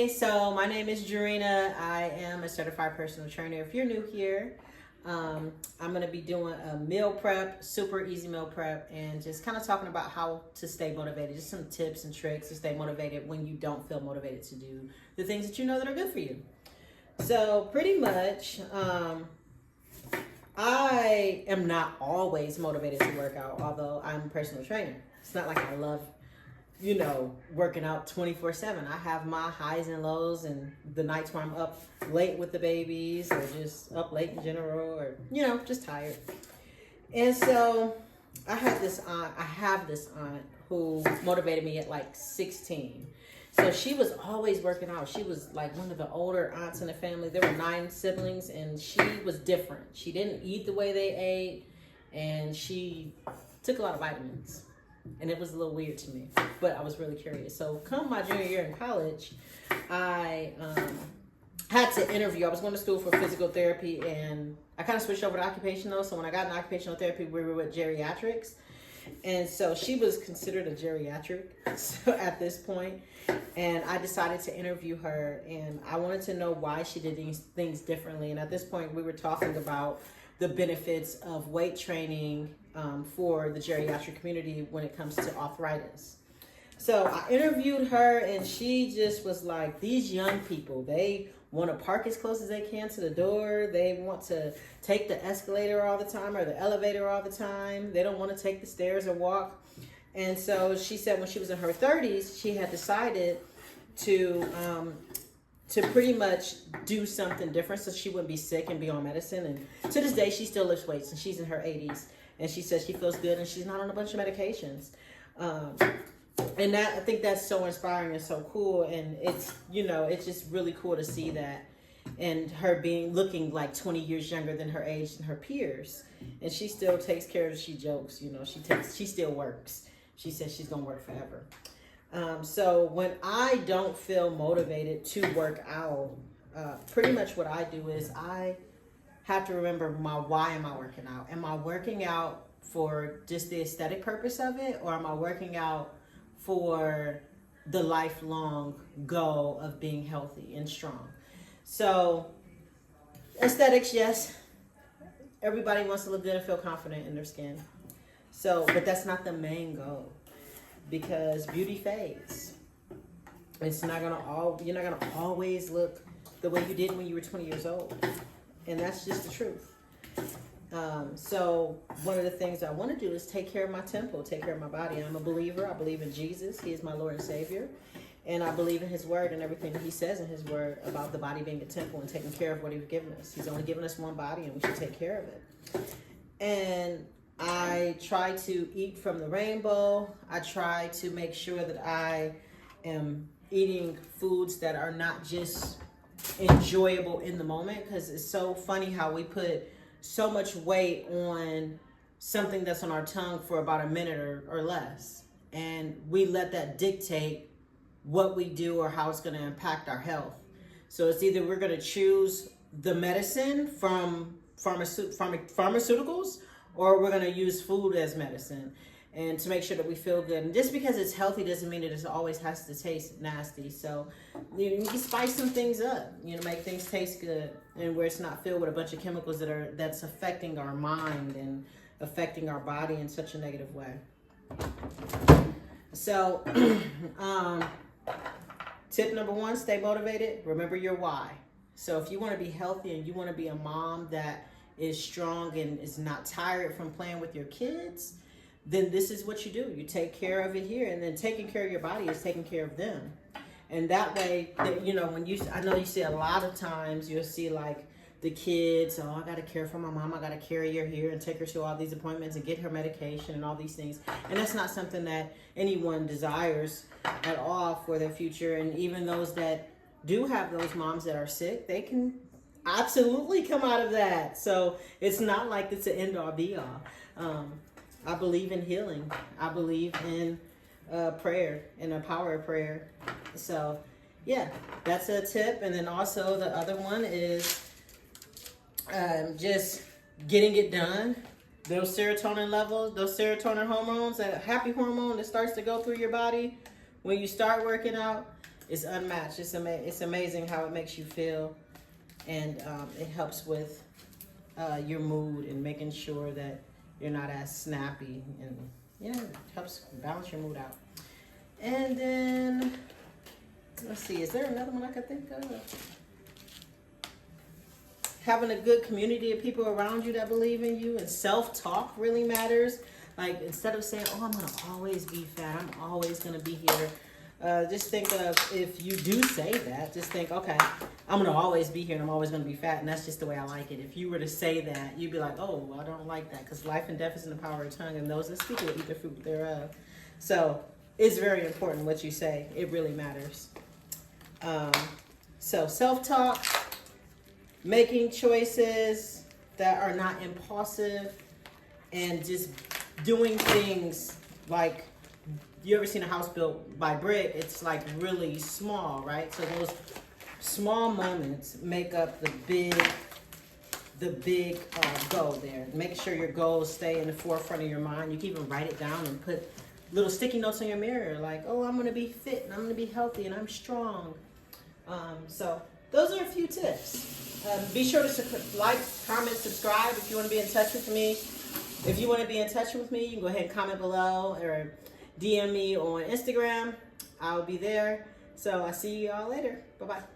So my name is Jarena. I am a certified personal trainer. If you're new here, I'm going to be doing a meal prep, super easy meal prep, and just kind of talking about how to stay motivated. Just some tips and tricks to stay motivated when you don't feel motivated to do the things that you know that are good for you. So pretty much, I am not always motivated to work out, although I'm a personal trainer. It's not like I love working out 24/7. I have my highs and lows, and the nights where I'm up late with the babies, or just up late in general, or just tired. And so I have this aunt who motivated me at like 16. So she was always working out. She was like one of the older aunts in the family. There were 9 siblings, and she was different. She didn't eat the way they ate, and she took a lot of vitamins. And it was a little weird to me, but I was really curious. So come my junior year in college, I had to interview. I was going to school for physical therapy, and I kind of switched over to occupational. So when I got in occupational therapy, we were with geriatrics. And so she was considered a geriatric at this point. And I decided to interview her, and I wanted to know why she did these things differently. And at this point, we were talking about the benefits of weight training for the geriatric community when it comes to arthritis. So I interviewed her, and she just was like, these young people, they want to park as close as they can to the door. They want to take the escalator all the time or the elevator all the time. They don't want to take the stairs or walk. And so she said when she was in her 30s, she had decided to pretty much do something different so she wouldn't be sick and be on medicine. And to this day, she still lifts weights, and she's in her 80s. And she says she feels good, and she's not on a bunch of medications. And I think that's so inspiring and so cool. And it's just really cool to see that. And her looking like 20 years younger than her age and her peers. And she still takes care of, she jokes, she still works. She says she's going to work forever. So when I don't feel motivated to work out, pretty much what I do is I have to remember why am I working out? Am I working out for just the aesthetic purpose of it, or am I working out for the lifelong goal of being healthy and strong? So aesthetics, yes. Everybody wants to look good and feel confident in their skin. So, but that's not the main goal, because beauty fades. You're not gonna always look the way you did when you were 20 years old. And that's just the truth. So one of the things I want to do is take care of my temple, take care of my body. I'm a believer. I believe in Jesus. He is my Lord and Savior. And I believe in his word and everything that he says in his word about the body being a temple and taking care of what he's given us. He's only given us one body, and we should take care of it. And I try to eat from the rainbow. I try to make sure that I am eating foods that are not just enjoyable in the moment, because it's so funny how we put so much weight on something that's on our tongue for about a minute or less, and we let that dictate what we do or how it's going to impact our health. So it's either we're going to choose the medicine from pharmaceuticals, or we're going to use food as medicine, and to make sure that we feel good. And just because it's healthy doesn't mean that it always has to taste nasty. So you can spice some things up, make things taste good, and where it's not filled with a bunch of chemicals that's affecting our mind and affecting our body in such a negative way. So tip number 1, stay motivated. Remember your why. So if you want to be healthy and you want to be a mom that is strong and is not tired from playing with your kids, then this is what you do. You take care of it here, and then taking care of your body is taking care of them. And that way, I know you see a lot of times, you'll see like the kids, I got to care for my mom. I got to carry her here and take her to all these appointments and get her medication and all these things. And that's not something that anyone desires at all for their future. And even those that do have those moms that are sick, they can absolutely come out of that. So it's not like it's an end all be all. I believe in healing. I believe in prayer and the power of prayer. So yeah, that's a tip. And then also the other one is just getting it done. Those serotonin levels, those serotonin hormones, that happy hormone that starts to go through your body when you start working out, is unmatched. It's amazing how it makes you feel, and it helps with your mood and making sure that you're not as snappy, and it helps balance your mood out. And then let's see, is there another one I could think of? Having a good community of people around you that believe in you, and self-talk really matters. Like, instead of saying, oh, I'm gonna always be fat, I'm always gonna be here, just think of, if you do say that, just think, okay, I'm gonna always be here and I'm always gonna be fat, and that's just the way I like it. If you were to say that, you'd be like, oh, I don't like that, because life and death is in the power of the tongue, and those that speak will eat the fruit thereof. So it's very important what you say. It really matters. So self-talk, making choices that are not impulsive, and just doing things like, you ever seen a house built by brick? It's like really small, right? So those small moments make up the big goal there. Make sure your goals stay in the forefront of your mind. You can even write it down and put little sticky notes on your mirror, like, oh, I'm gonna be fit and I'm gonna be healthy and I'm strong. So those are a few tips. Be sure to like, comment, subscribe if you want to be in touch with me. If you want to be in touch with me, you can go ahead and comment below or DM me on Instagram. I'll be there. So I'll see you all later. Bye-bye.